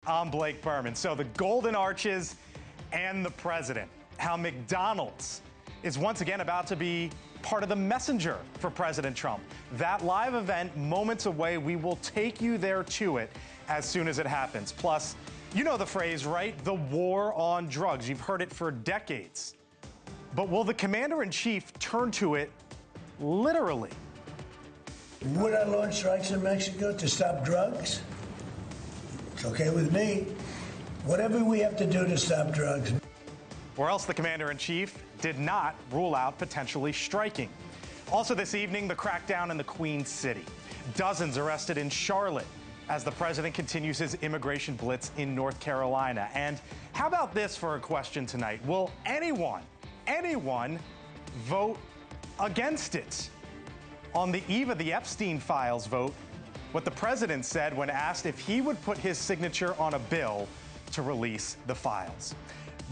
I'm Blake Burman. So the Golden Arches and the president, how McDonald's is once again about to be part of the messenger for President Trump. That live event moments away. We will take you there to it as soon as it happens. Plus, you know the phrase, right? The war on drugs. You've heard it for decades. But will the commander-in-chief turn to it literally? Would I launch strikes in Mexico to stop drugs? It's okay with me. Whatever we have to do to stop drugs. Or else the commander-in-chief did not rule out potentially striking. Also this evening, the crackdown in the Queen City. Dozens arrested in Charlotte as the president continues his immigration blitz in North Carolina. And how about this for a question tonight? Will anyone vote against it? On the eve of the Epstein files vote, what the president said when asked if he would put his signature on a bill to release the files.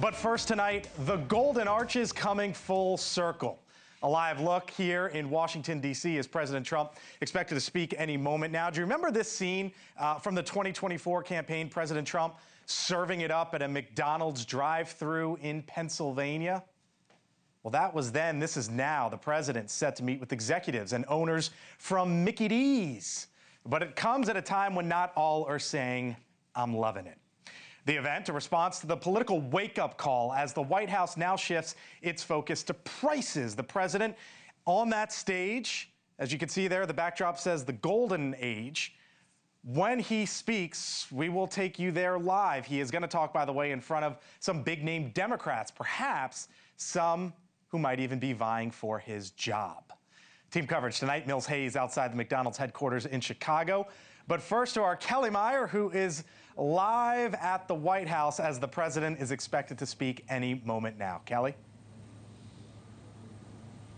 But first tonight, the Golden Arches coming full circle. A live look here in Washington, D.C. as President Trump expected to speak any moment now. Do you remember this scene from the 2024 campaign, President Trump serving it up at a McDonald's drive-thru in Pennsylvania? Well, that was then. This is now. The president set to meet with executives and owners from Mickey D's. But it comes at a time when not all are saying, I'm loving it. The event, a response to the political wake-up call as the White House now shifts its focus to prices. The president on that stage, as you can see there, the backdrop says the golden age. When he speaks, we will take you there live. He is going to talk, by the way, in front of some big-name Democrats, perhaps some who might even be vying for his job. Team coverage tonight, Mills Hayes outside the McDonald's headquarters in Chicago. But first to our Kelly Meyer, who is live at the White House as the president is expected to speak any moment now. Kelly?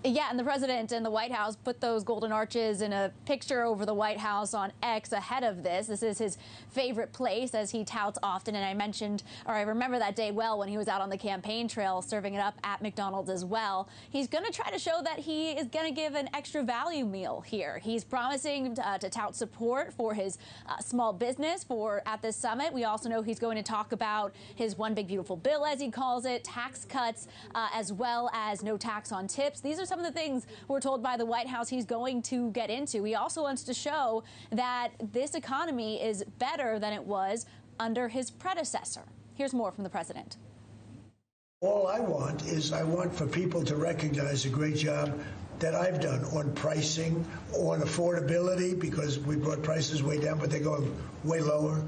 Yeah, and the president and the White House put those golden arches in a picture over the White House on X ahead of this. This is his favorite place, as he touts often. And I remember that day well when he was out on the campaign trail serving it up at McDonald's as well. He's going to try to show that he is going to give an extra value meal here. He's promising to tout support for his small business at this summit. We also know he's going to talk about his one big beautiful bill, as he calls it, tax cuts, as well as no tax on tips. These are some of the things we're told by the White House he's going to get into. He also wants to show that this economy is better than it was under his predecessor. Here's more from the president. All I want for people to recognize the great job that I've done on pricing, on affordability, because we brought prices way down, but they're going way lower.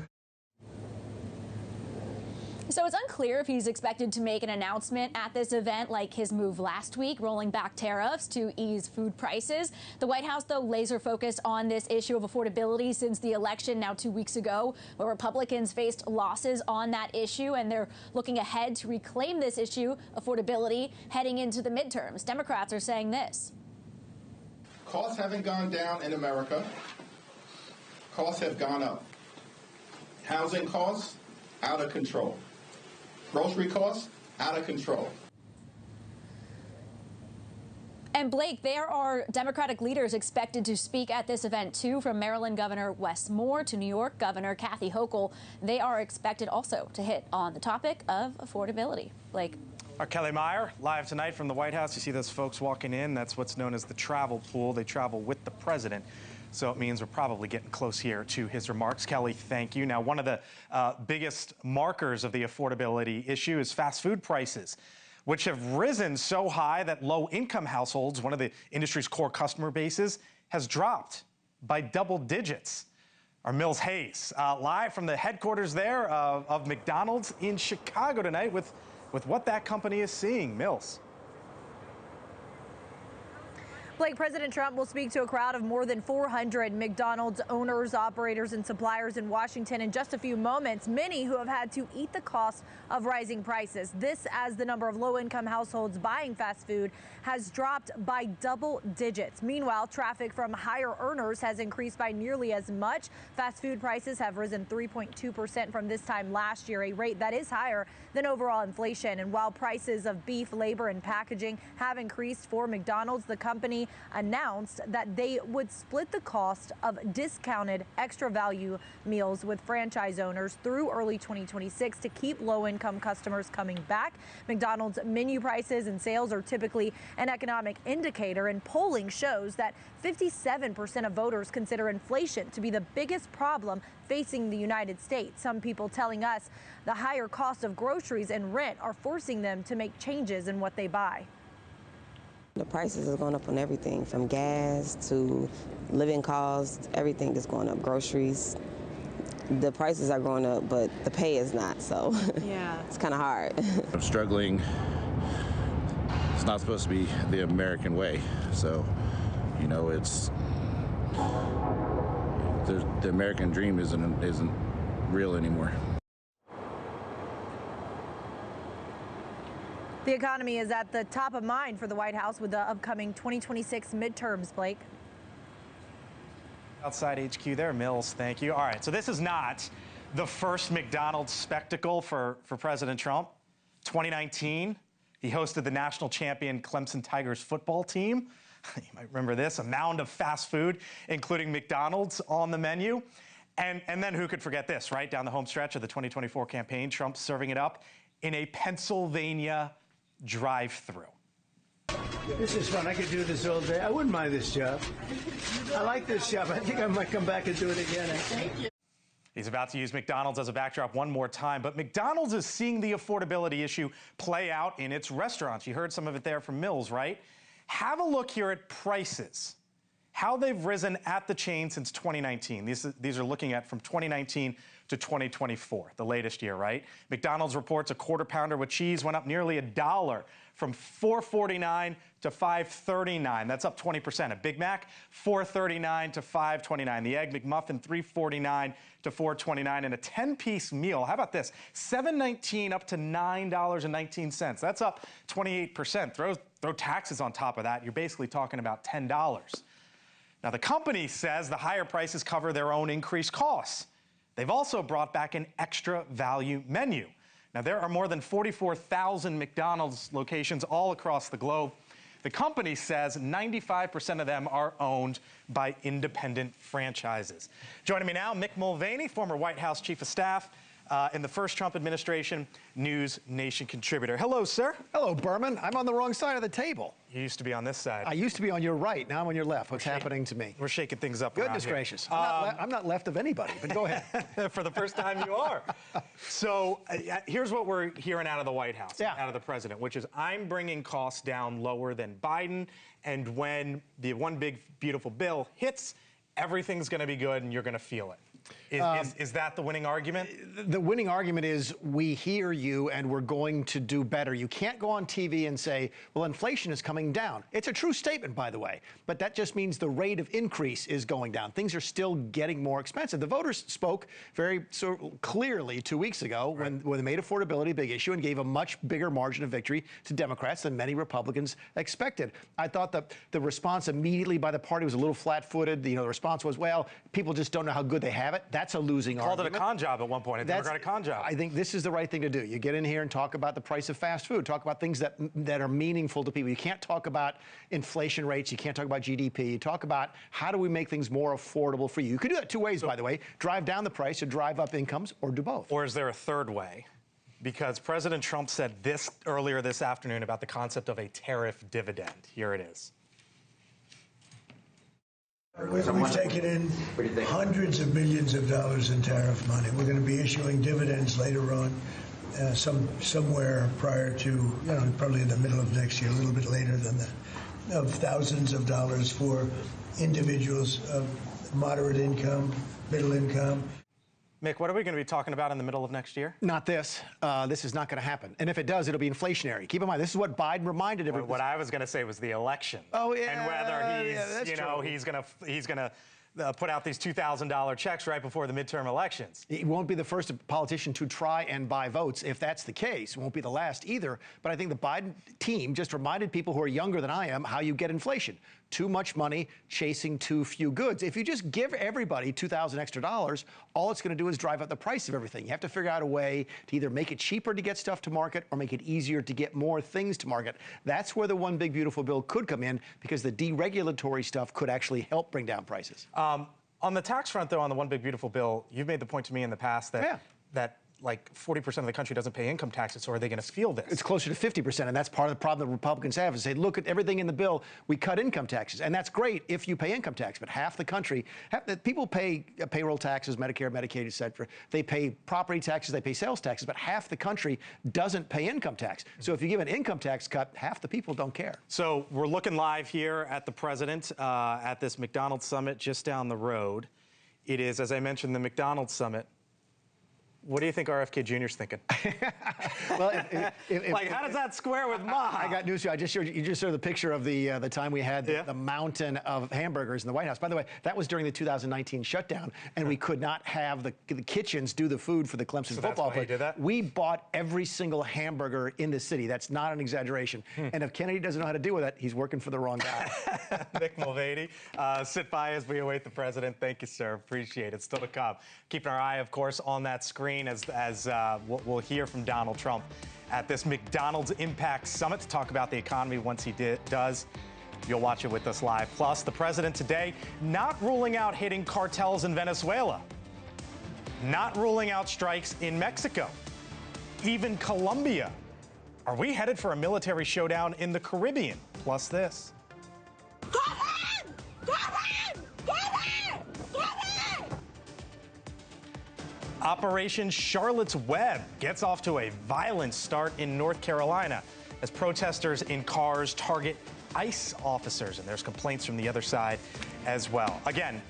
So it's unclear if he's expected to make an announcement at this event like his move last week, rolling back tariffs to ease food prices. The White House, though, laser focused on this issue of affordability since the election now 2 weeks ago, where Republicans faced losses on that issue, and they're looking ahead to reclaim this issue, affordability, heading into the midterms. Democrats are saying this. Costs haven't gone down in America. Costs have gone up. Housing costs, out of control. Grocery costs, out of control. And Blake, there are Democratic leaders expected to speak at this event, too, from Maryland Governor Wes Moore to New York Governor Kathy Hochul. They are expected also to hit on the topic of affordability. Blake. Our Kelly Meyer, live tonight from the White House. You see those folks walking in. That's what's known as the travel pool. They travel with the president. So it means we're probably getting close here to his remarks. Kelly, thank you. Now, one of the biggest markers of the affordability issue is fast food prices, which have risen so high that low-income households, one of the industry's core customer bases, has dropped by double digits. Our Mills Hayes, live from the headquarters there of McDonald's in Chicago tonight with what that company is seeing. Mills. Blake, President Trump will speak to a crowd of more than 400 McDonald's owners, operators, and suppliers in Washington in just a few moments, many who have had to eat the cost of rising prices. This as the number of low-income households buying fast food has dropped by double digits. Meanwhile, traffic from higher earners has increased by nearly as much. Fast food prices have risen 3.2% from this time last year, a rate that is higher than overall inflation. And while prices of beef, labor, and packaging have increased for McDonald's, the company announced that they would split the cost of discounted extra value meals with franchise owners through early 2026 to keep low-income customers coming back. McDonald's menu prices and sales are typically an economic indicator, and polling shows that 57% of voters consider inflation to be the biggest problem facing the United States. Some people telling us the higher cost of groceries and rent are forcing them to make changes in what they buy. The prices are going up on everything from gas to living costs. Everything is going up. Groceries. The prices are going up, but the pay is not, so yeah, it's kind of hard. I'm struggling. It's not supposed to be the American way, so, you know, it's the American dream isn't real anymore. The economy is at the top of mind for the White House with the upcoming 2026 midterms, Blake. Outside HQ there, Mills, thank you. All right, so this is not the first McDonald's spectacle for President Trump. 2019, he hosted the national champion Clemson Tigers football team. You might remember this, a mound of fast food, including McDonald's on the menu. And then who could forget this, right? Down the home stretch of the 2024 campaign, Trump serving it up in a Pennsylvania drive-thru. This is fun. I could do this all day. I wouldn't mind this job. I like this job. I think I might come back and do it again. He's about to use McDonald's as a backdrop one more time, but McDonald's is seeing the affordability issue play out in its restaurants. You heard some of it there from Mills, right? Have a look here at prices, how they've risen at the chain since 2019. These are looking at from 2019 to 2024, the latest year, right? McDonald's reports a quarter pounder with cheese went up nearly $1 from $4.49 to $5.39. That's up 20%. A Big Mac, $4.39 to $5.29. The Egg McMuffin, $3.49 to $4.29. And a 10-piece meal, how about this? $7.19 up to $9.19. That's up 28%. Throw taxes on top of that, you're basically talking about $10. Now, the company says the higher prices cover their own increased costs. They've also brought back an extra value menu. Now, there are more than 44,000 McDonald's locations all across the globe. The company says 95% of them are owned by independent franchises. Joining me now, Mick Mulvaney, former White House Chief of Staff, in the first Trump administration, News Nation contributor. Hello, sir. Hello, Burman. I'm on the wrong side of the table. You used to be on this side. I used to be on your right. Now I'm on your left. What's happening to me? We're shaking things up. Goodness gracious. I'm not left of anybody, but go ahead. For the first time, you are. So here's what we're hearing out of the White House, out of the president, which is I'm bringing costs down lower than Biden. And when the one big, beautiful bill hits, everything's going to be good and you're going to feel it. Is that the winning argument? The winning argument is we hear you and we're going to do better. You can't go on TV and say, well, inflation is coming down. It's a true statement, by the way, but that just means the rate of increase is going down. Things are still getting more expensive. The voters spoke very clearly 2 weeks ago when they made affordability a big issue and gave a much bigger margin of victory to Democrats than many Republicans expected. I thought that the response immediately by the party was a little flat-footed. The response was, well, people just don't know how good they have it. That's a losing argument. Called it a con job at one point, a Democratic con job. I think this is the right thing to do. You get in here and talk about the price of fast food, talk about things that are meaningful to people. You can't talk about inflation rates. You can't talk about GDP. You talk about how do we make things more affordable for you. You could do that two ways, by the way. Drive down the price or drive up incomes, or do both. Or is there a third way? Because President Trump said this earlier this afternoon about the concept of a tariff dividend. Here it is. We've taken in hundreds of millions of dollars in tariff money. We're going to be issuing dividends later on, somewhere prior to, probably in the middle of next year, a little bit later than that, of thousands of dollars for individuals of moderate income, middle income. Mick, what are we going to be talking about in the middle of next year? Not this. This is not going to happen. And if it does, it'll be inflationary. Keep in mind, this is what Biden reminded everybody. What I was going to say was the election. Oh, yeah. And whether he's, he's going to put out these $2,000 checks right before the midterm elections. He won't be the first politician to try and buy votes if that's the case. It won't be the last either. But I think the Biden team just reminded people who are younger than I am how you get inflation. Too much money chasing too few goods. If you just give everybody $2,000 extra, all it's going to do is drive up the price of everything. You have to figure out a way to either make it cheaper to get stuff to market or make it easier to get more things to market. That's where the One Big Beautiful Bill could come in, because the deregulatory stuff could actually help bring down prices. On the tax front, though, on the One Big Beautiful Bill, you've made the point to me in the past that that like 40% of the country doesn't pay income taxes, so are they going to feel this? It's closer to 50%, and that's part of the problem the Republicans have, is they look at everything in the bill, we cut income taxes, and that's great if you pay income tax, but half the country, people pay payroll taxes, Medicare, Medicaid, et cetera. They pay property taxes, they pay sales taxes, but half the country doesn't pay income tax. So if you give an income tax cut, half the people don't care. So we're looking live here at the president at this McDonald's summit just down the road. It is, as I mentioned, the McDonald's summit. What do you think RFK Jr.'s thinking? Well, like, how does that square with mine? I got news for you. You just showed the picture of the time we had the mountain of hamburgers in the White House. By the way, that was during the 2019 shutdown, and we could not have the kitchens do the food for the Clemson football play. Did that? We bought every single hamburger in the city. That's not an exaggeration. And if Kennedy doesn't know how to deal with that, he's working for the wrong guy. Nick Mulvaney, sit by as we await the president. Thank you, sir. Appreciate it. Still to come. Keeping our eye, of course, on that screen as we'll hear from Donald Trump at this McDonald's Impact Summit to talk about the economy once he does. You'll watch it with us live. Plus, the president today not ruling out hitting cartels in Venezuela, not ruling out strikes in Mexico, even Colombia. Are we headed for a military showdown in the Caribbean? Plus this. Operation Charlotte's Web gets off to a violent start in North Carolina as protesters in cars target ICE officers, and there's complaints from the other side as well. Again,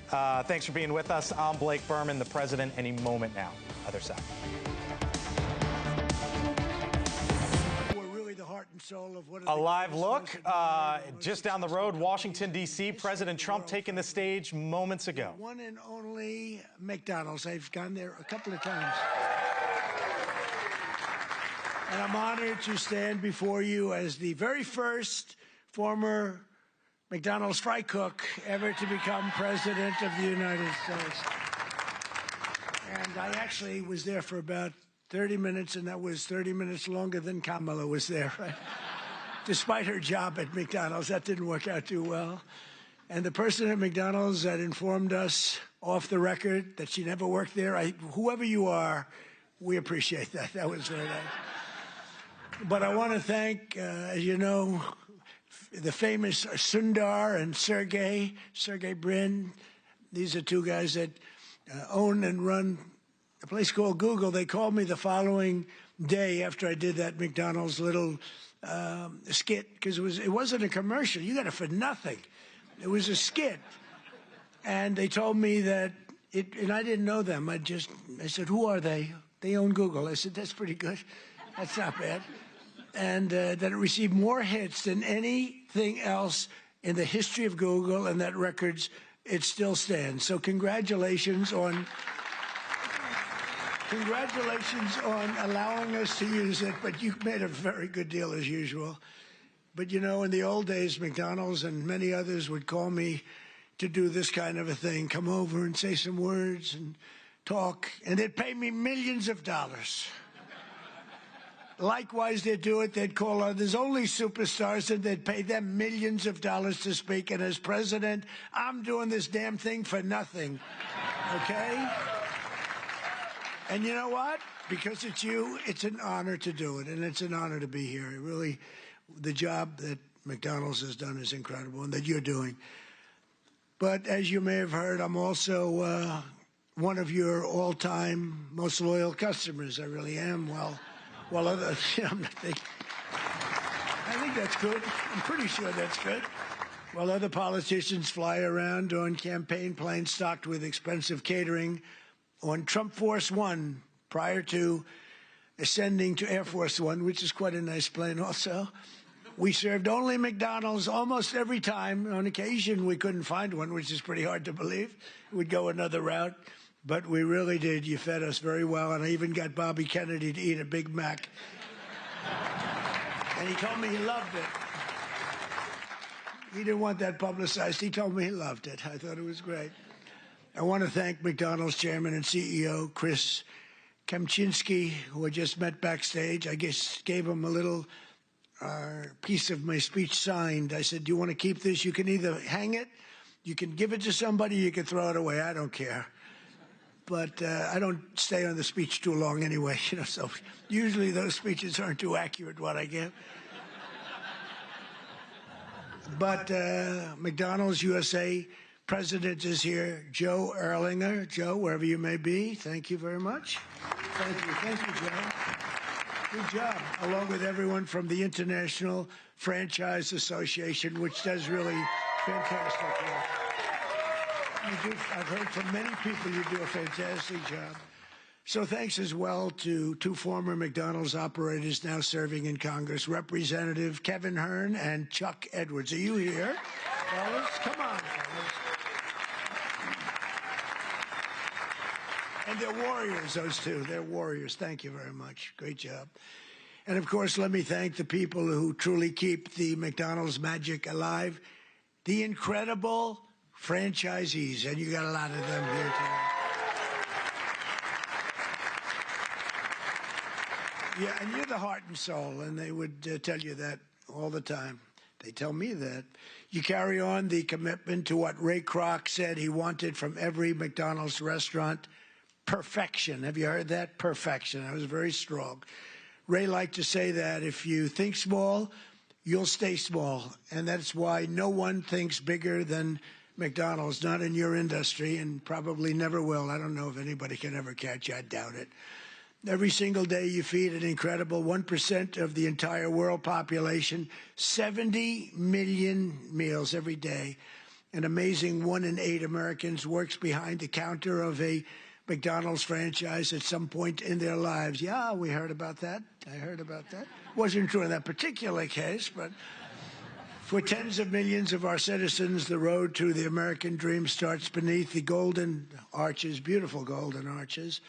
thanks for being with us. I'm Blake Burman, the president, any moment now. Other side. A live look just down the road, Washington, D.C. President Trump taking the stage moments ago. One and only McDonald's. I've gone there a couple of times. And I'm honored to stand before you as the very first former McDonald's fry cook ever to become president of the United States. And I actually was there for about 30 minutes, and that was 30 minutes longer than Kamala was there, right? Despite her job at McDonald's, that didn't work out too well. And the person at McDonald's that informed us off the record that she never worked there, whoever you are, we appreciate that. That was very nice. But I want to thank, as you know, the famous Sundar and Sergey Brin. These are two guys that own and run a place called Google. They called me the following day after I did that McDonald's little skit, because it wasn't a commercial. You got it for nothing. It was a skit. And they told me that and I didn't know them. I said, who are they? They own Google. I said, that's pretty good. That's not bad. And that it received more hits than anything else in the history of Google, and that records, it still stands. So congratulations on allowing us to use it, but you made a very good deal as usual. But you know, in the old days, McDonald's and many others would call me to do this kind of a thing, come over and say some words and talk, and they'd pay me millions of dollars. Likewise, they'd do it, they'd call others, only superstars, and they'd pay them millions of dollars to speak. And as president, I'm doing this damn thing for nothing, okay? And you know what? Because it's you, it's an honor to do it, and it's an honor to be here. Really, the job that McDonald's has done is incredible, and that you're doing. But as you may have heard, I'm also one of your all-time most loyal customers. I really am. Well, other, I'm not thinking. I think that's good. I'm pretty sure that's good. While other politicians fly around on campaign planes stocked with expensive catering, on Trump Force One, prior to ascending to Air Force One, which is quite a nice plane also, We served only McDonald's almost every time. On occasion, we couldn't find one, which is pretty hard to believe. We'd go another route, but we really did. You fed us very well, and I even got Bobby Kennedy to eat a Big Mac. And he told me he loved it. He didn't want that publicized. He told me he loved it. I thought it was great. I want to thank McDonald's chairman and CEO Chris Kempczinski, who I just met backstage. I just gave him a little piece of my speech signed. I said, do you want to keep this? You can either hang it, you can give it to somebody, you can throw it away. I don't care. But I don't stay on the speech too long anyway, so usually those speeches aren't too accurate, what I give. But McDonald's USA president is here, Joe Erlinger. Joe, wherever you may be, thank you very much. Thank you, Joe. Good job, along with everyone from the International Franchise Association, which does really fantastic work. I've heard from many people you do a fantastic job. So thanks as well to two former McDonald's operators now serving in Congress, Representative Kevin Hern and Chuck Edwards. Are you here, fellas? Come on, fellas. And they're warriors, those two. They're warriors. Thank you very much. Great job. And, of course, let me thank the people who truly keep the McDonald's magic alive, the incredible franchisees, and you got a lot of them here today. Yeah, and you're the heart and soul, and they would tell you that all the time. They tell me that. You carry on the commitment to what Ray Kroc said he wanted from every McDonald's restaurant, perfection. Have you heard that? Perfection. That was very strong. Ray liked to say that if you think small, you'll stay small, and that's why no one thinks bigger than McDonald's, not in your industry, and probably never will. I don't know if anybody can ever catch you. I doubt it. Every single day you feed an incredible 1% of the entire world population, 70 million meals every day. An amazing 1 in 8 Americans works behind the counter of a McDonald's franchise at some point in their lives. Yeah, we heard about that. I heard about that. Wasn't true in that particular case, but for tens of millions of our citizens, the road to the American dream starts beneath the golden arches, beautiful golden arches.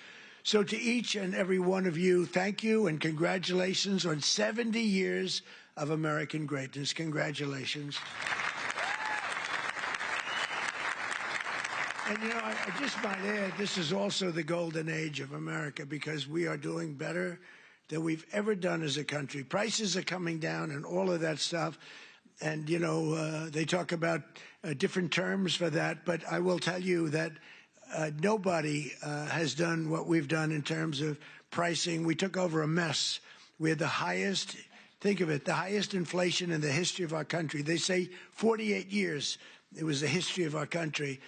So to each and every one of you, thank you and congratulations on 70 years of American greatness. Congratulations. And, I just might add, this is also the golden age of America because we are doing better than we've ever done as a country. Prices are coming down and all of that stuff. And, they talk about different terms for that. But I will tell you that nobody has done what we've done in terms of pricing. We took over a mess. We had the highest, think of it, the highest inflation in the history of our country. They say 48 years it was the history of our country.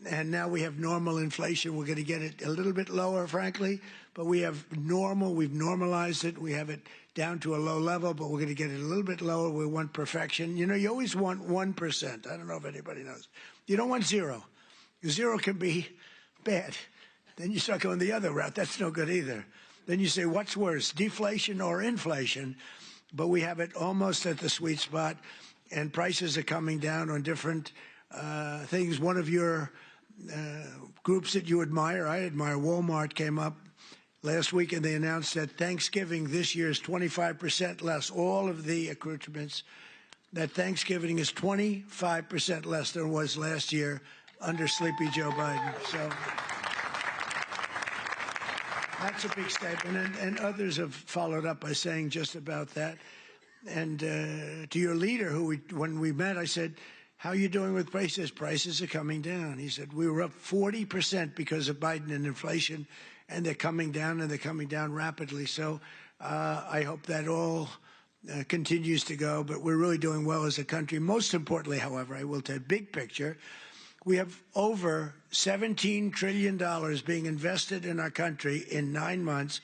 And now we have normal inflation. We're going to get it a little bit lower, frankly, but we have normal. We've normalized it. We have it down to a low level, but we're going to get it a little bit lower. We want perfection. You always want 1%. I don't know if anybody knows. You don't want 0. 0 can be bad. Then you start going the other route. That's no good either. Then you say, what's worse, deflation or inflation? But we have it almost at the sweet spot, and prices are coming down on different things. One of your groups that you admire, I admire, Walmart, came up last week and they announced that Thanksgiving this year is 25% less. All of the accoutrements, that Thanksgiving is 25% less than it was last year under Sleepy Joe Biden. So that's a big statement. And others have followed up by saying just about that. And to your leader, when we met, I said, how are you doing with prices? Prices are coming down. He said, we were up 40% because of Biden and inflation, and they're coming down, and they're coming down rapidly. So I hope that all continues to go, but we're really doing well as a country. Most importantly, however, I will tell you, big picture, we have over $17 trillion being invested in our country in 9 months.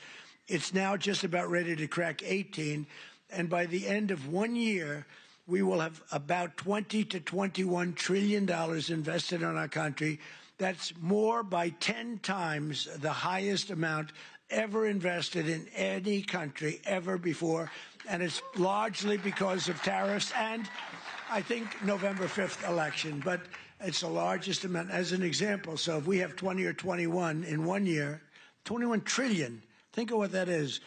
It's now just about ready to crack 18, and by the end of 1 year, we will have about $20 to $21 trillion invested in our country. That's more by 10 times the highest amount ever invested in any country ever before, and it's largely because of tariffs and, I think, November 5th election. But it's the largest amount. As an example, so if we have 20 or 21 in 1 year, 21 trillion, think of what that is.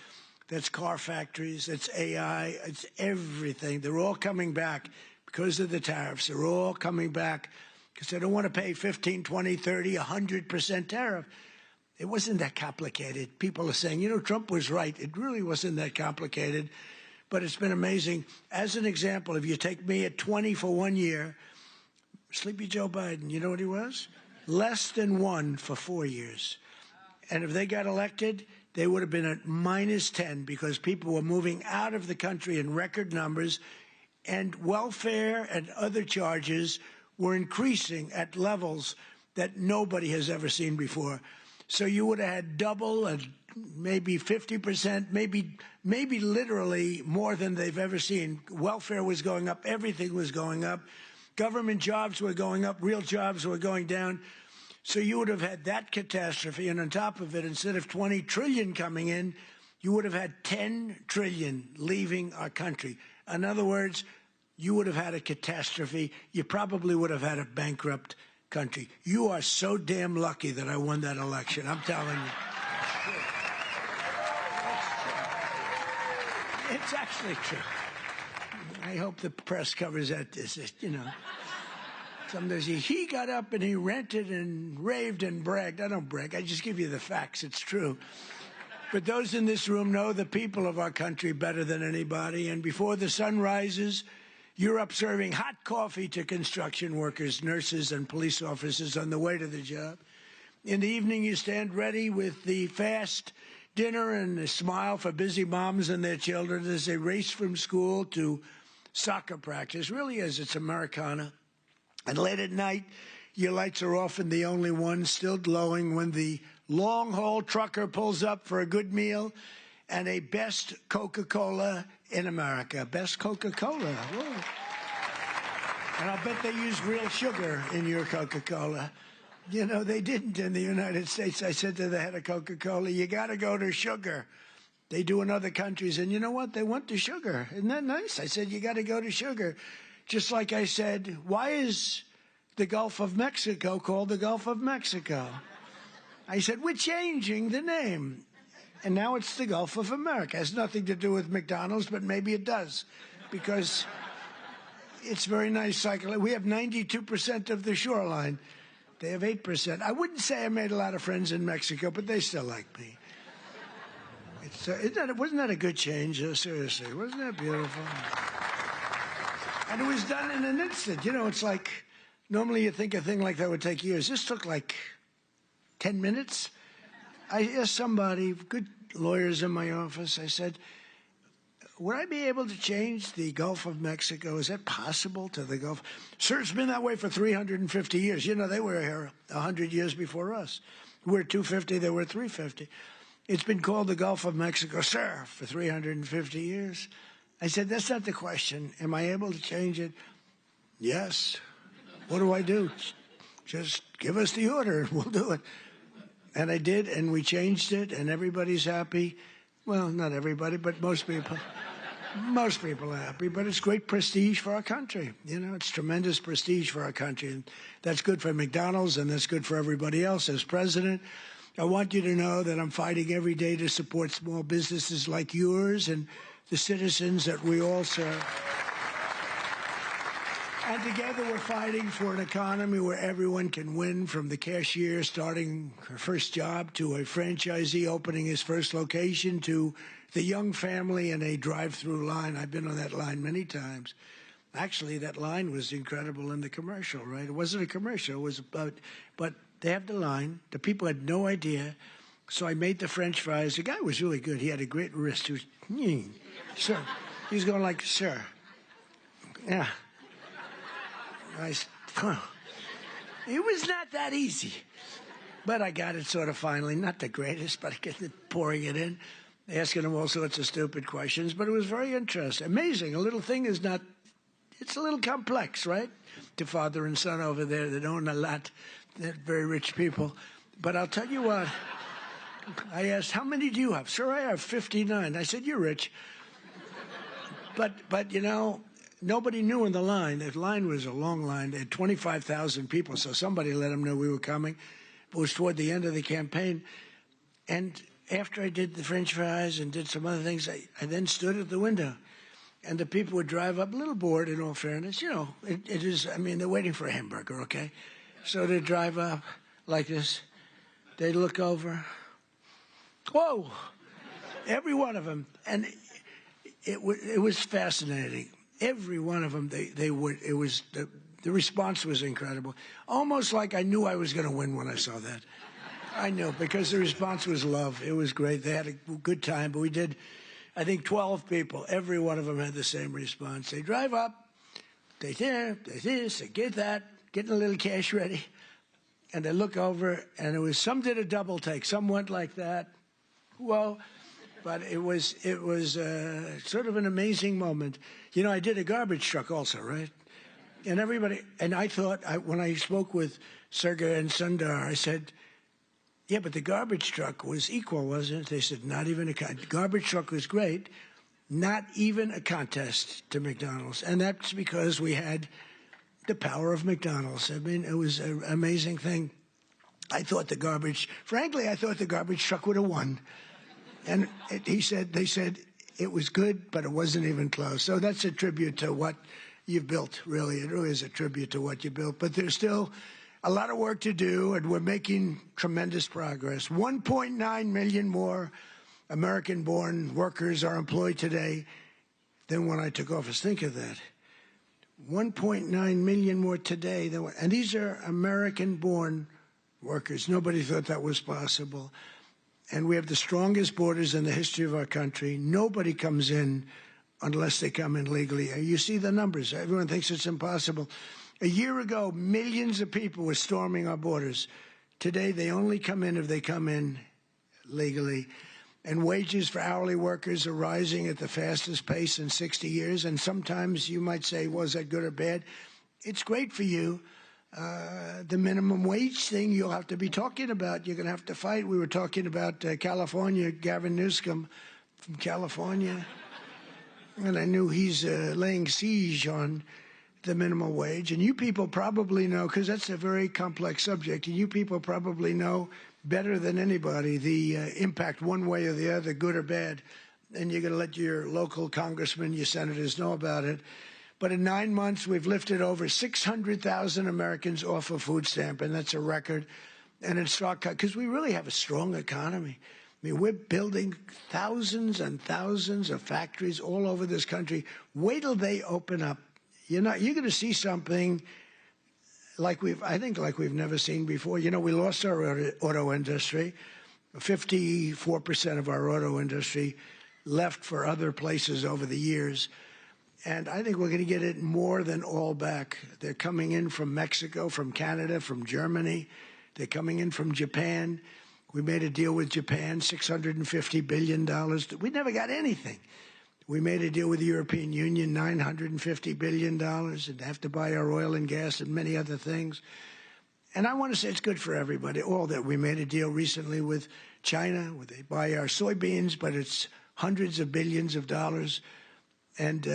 That's car factories, it's AI, it's everything. They're all coming back because of the tariffs. They're all coming back because they don't want to pay 15, 20, 30, 100% tariff. It wasn't that complicated. People are saying, you know, Trump was right. It really wasn't that complicated, but it's been amazing. As an example, if you take me at 20 for 1 year, Sleepy Joe Biden, you know what he was? Less than 1 for 4 years. And if they got elected, they would have been at -10 because people were moving out of the country in record numbers, and welfare and other charges were increasing at levels that nobody has ever seen before. So you would have had double and maybe 50%, maybe literally more than they've ever seen. Welfare was going up. Everything was going up. Government jobs were going up. Real jobs were going down. So you would have had that catastrophe. And on top of it, instead of 20 trillion coming in, you would have had 10 trillion leaving our country. In other words, you would have had a catastrophe. You probably would have had a bankrupt country. You are so damn lucky that I won that election. I'm telling you. It's actually true. I hope the press covers that. You know, sometimes he got up and he ranted and raved and bragged. I don't brag. I just give you the facts. It's true. But those in this room know the people of our country better than anybody. And before the sun rises, you're up serving hot coffee to construction workers, nurses, and police officers on the way to the job. In the evening, you stand ready with the fast dinner and a smile for busy moms and their children as they race from school to soccer practice. Really is. It's Americana. And late at night, your lights are often the only ones still glowing when the long-haul trucker pulls up for a good meal and a best Coca-Cola in America. Best Coca-Cola. Whoa. And I'll bet they use real sugar in your Coca-Cola. You know, they didn't in the United States. I said to the head of Coca-Cola, you got to go to sugar. They do in other countries. And you know what? They went to sugar. Isn't that nice? I said, you got to go to sugar. Just like I said, why is the Gulf of Mexico called the Gulf of Mexico? I said, we're changing the name. And now it's the Gulf of America. It has nothing to do with McDonald's, but maybe it does. Because it's very nice cycle. We have 92% of the shoreline. They have 8%. I wouldn't say I made a lot of friends in Mexico, but they still like me. Wasn't that a good change? Seriously, wasn't that beautiful? And it was done in an instant. You know, it's like, normally you think a thing like that would take years. This took like 10 minutes. I asked somebody, good lawyers in my office, I said, would I be able to change the Gulf of Mexico? Is that possible to the Gulf? Sir, it's been that way for 350 years. You know, they were here 100 years before us. We're 250, they were 350. It's been called the Gulf of Mexico, sir, for 350 years. I said, that's not the question. Am I able to change it? Yes. What do I do? Just give us the order and we'll do it. And I did, and we changed it, and everybody's happy. Well, not everybody, but most people. Most people are happy, but it's great prestige for our country. You know, it's tremendous prestige for our country. And that's good for McDonald's, and that's good for everybody else. As president, I want you to know that I'm fighting every day to support small businesses like yours and the citizens that we all serve. And together we're fighting for an economy where everyone can win, from the cashier starting her first job to a franchisee opening his first location to the young family in a drive-through line. I've been on that line many times. Actually, that line was incredible in the commercial, right? It wasn't a commercial. It was about, but they have the line. The people had no idea. So I made the French fries. The guy was really good. He had a great wrist. He was, sir. He was going like, sir. Yeah. It was not that easy, but I got it sort of finally. Not the greatest, but I get it, pouring it in, asking him all sorts of stupid questions, but it was very interesting. Amazing. A little thing is not, it's a little complex, right? To father and son over there that own a lot. They're very rich people. But I'll tell you what, I asked, how many do you have? Sir, I have 59. I said, you're rich. But you know, nobody knew in the line. The line was a long line. They had 25,000 people, so somebody let them know we were coming. It was toward the end of the campaign. And after I did the French fries and did some other things, I then stood at the window. And the people would drive up, a little bored in all fairness. You know, it is, I mean, they're waiting for a hamburger, okay? So they'd drive up like this. They'd look over. Whoa! Every one of them. And it was fascinating. Every one of them, they would, it was, the response was incredible. Almost like I knew I was going to win when I saw that. I knew, because the response was love. It was great. They had a good time, but we did, I think, 12 people. Every one of them had the same response. They drive up, they there, they this, they get that, getting a little cash ready, and they look over, and it was, some did a double take. Some went like that. Whoa. But it was sort of an amazing moment. You know, I did a garbage truck also, right? And everybody, and I thought, when I spoke with Sergey and Sundar, I said, yeah, but the garbage truck was equal, wasn't it? They said, not even a contest. Garbage truck was great, not even a contest to McDonald's. And that's because we had the power of McDonald's. I mean, it was an amazing thing. I thought the garbage, frankly, I thought the garbage truck would have won. And they said it was good, but it wasn't even close. So that's a tribute to what you've built, really. It really is a tribute to what you built. But there's still a lot of work to do, and we're making tremendous progress. 1.9 million more American-born workers are employed today than when I took office. Think of that. 1.9 million more today than, and these are American-born workers. Nobody thought that was possible. And we have the strongest borders in the history of our country. Nobody comes in unless they come in legally. You see the numbers. Everyone thinks it's impossible. A year ago, millions of people were storming our borders. Today, they only come in if they come in legally. And wages for hourly workers are rising at the fastest pace in 60 years. And sometimes you might say, was that good or bad? It's great for you. The minimum wage thing you'll have to be talking about. You're going to have to fight. We were talking about California, Gavin Newsom from California. And I knew he's laying siege on the minimum wage. And you people probably know, because that's a very complex subject, and you people probably know better than anybody the impact one way or the other, good or bad. And you're going to let your local congressmen, your senators know about it. But in 9 months, we've lifted over 600,000 Americans off a food stamp, and that's a record. And it's because we really have a strong economy. I mean, we're building thousands and thousands of factories all over this country. Wait till they open up. You're going to see something like I think we've never seen before. You know, we lost our auto industry. 54% of our auto industry left for other places over the years. And I think we're going to get it more than all back. They're coming in from Mexico, from Canada, from Germany. They're coming in from Japan. We made a deal with Japan, $650 billion. We never got anything. We made a deal with the European Union, $950 billion, and they have to buy our oil and gas and many other things. And I want to say it's good for everybody, all that. We made a deal recently with China, where they buy our soybeans, but it's hundreds of billions of dollars. And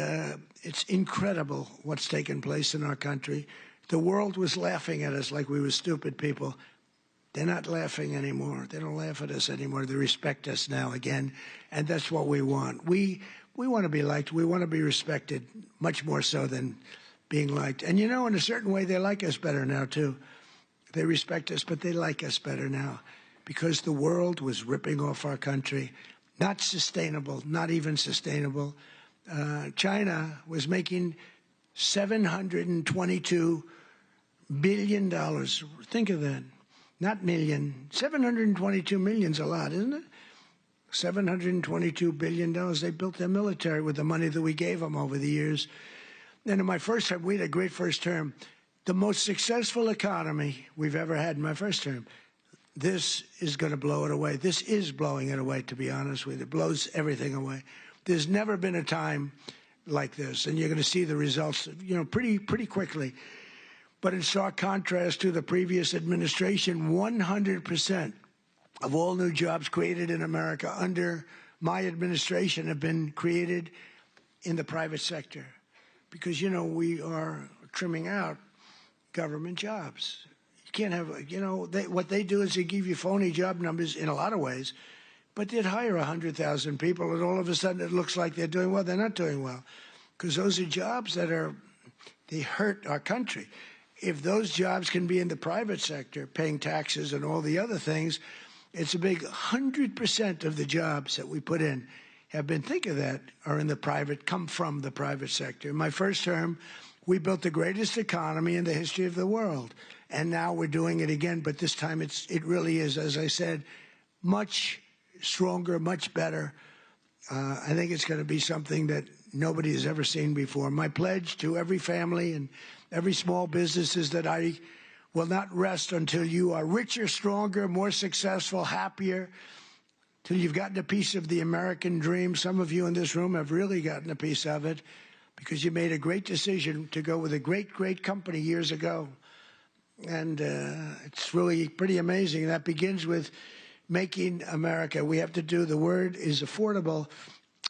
it's incredible what's taken place in our country. The world was laughing at us like we were stupid people. They're not laughing anymore. They don't laugh at us anymore. They respect us now again, and that's what we want. We want to be liked. We want to be respected, much more so than being liked. And, you know, in a certain way, they like us better now, too. They respect us, but they like us better now because the world was ripping off our country. Not sustainable, not even sustainable. China was making $722 billion. Think of that. Not million. 722 million's a lot, isn't it? $722 billion. They built their military with the money that we gave them over the years. And in my first term, we had a great first term. The most successful economy we've ever had in my first term. This is going to blow it away. This is blowing it away, to be honest with you. It blows everything away. There's never been a time like this, and you're going to see the results, you know, pretty quickly. But in stark contrast to the previous administration, 100% of all new jobs created in America under my administration have been created in the private sector. Because, you know, we are trimming out government jobs. You can't have, you know, what they do is they give you phony job numbers in a lot of ways, but they'd hire 100,000 people, and all of a sudden it looks like they're doing well. They're not doing well, because those are jobs that they hurt our country. If those jobs can be in the private sector, paying taxes and all the other things, it's a big 100% of the jobs that we put in have been, think of that, are in the private, come from the private sector. In my first term, we built the greatest economy in the history of the world. And now we're doing it again, but this time it really is, as I said, much stronger, much better. I think it's going to be something that nobody has ever seen before. My pledge to every family and every small business is that I will not rest until you are richer, stronger, more successful, happier, till you've gotten a piece of the American dream. Some of you in this room have really gotten a piece of it because you made a great decision to go with a great, great company years ago. And it's really pretty amazing. That begins with making America. We have to do, the word is affordable,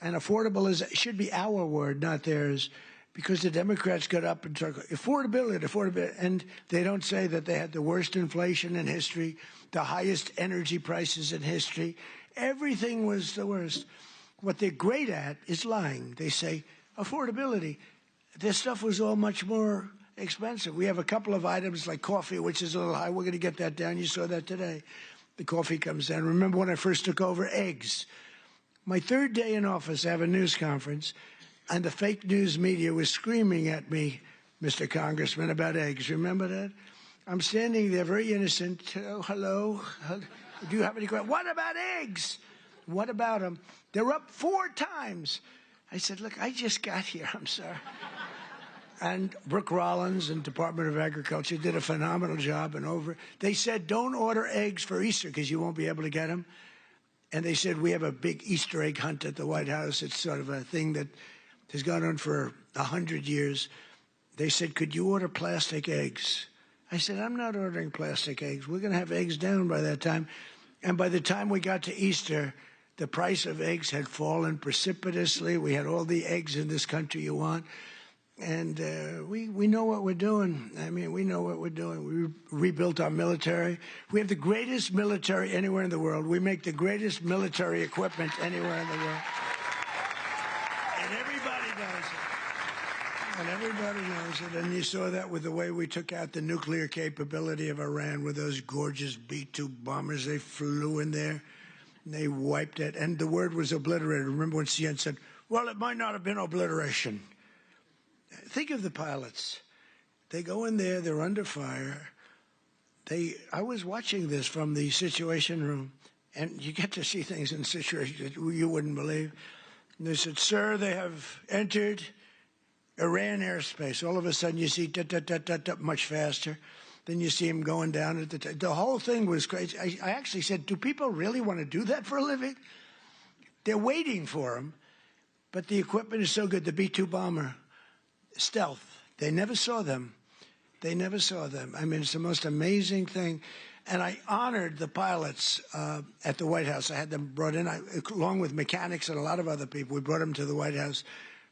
and affordable should be our word, not theirs, because the Democrats got up and talked affordability, and they don't say that they had the worst inflation in history, the highest energy prices in history. Everything was the worst. What they're great at is lying. They say affordability. This stuff was all much more expensive. We have a couple of items like coffee, which is a little high. We're going to get that down. You saw that today. The coffee comes down. Remember when I first took over, eggs. My third day in office, I have a news conference, and the fake news media was screaming at me, Mr. Congressman, about eggs. Remember that? I'm standing there very innocent. Oh, hello. Do you have any questions? What about eggs? What about them? They're up 4 times. I said, look, I just got here. I'm sorry. And Brooke Rollins and Department of Agriculture did a phenomenal job. And they said, don't order eggs for Easter because you won't be able to get them. And they said, we have a big Easter egg hunt at the White House. It's sort of a thing that has gone on for 100 years. They said, could you order plastic eggs? I said, I'm not ordering plastic eggs. We're going to have eggs down by that time. And by the time we got to Easter, the price of eggs had fallen precipitously. We had all the eggs in this country you want. And we know what we're doing. I mean, we know what we're doing. We rebuilt our military. We have the greatest military anywhere in the world. We make the greatest military equipment anywhere in the world. And everybody knows it. And everybody knows it. And you saw that with the way we took out the nuclear capability of Iran with those gorgeous B-2 bombers. They flew in there, and they wiped it. And the word was obliterated. Remember when CNN said, well, it might not have been obliteration. Think of the pilots. They go in there, they're under fire. I was watching this from the Situation Room, and you get to see things in situations that you wouldn't believe. And they said, sir, they have entered Iran airspace. All of a sudden you see much faster. Then you see them going down at the whole thing was crazy. I actually said, do people really want to do that for a living? They're waiting for them, but the equipment is so good. The B-2 bomber, stealth. They never saw them. They never saw them. I mean, it's the most amazing thing. And I honored the pilots at the White House. I had them brought in, along with mechanics and a lot of other people. We brought them to the White House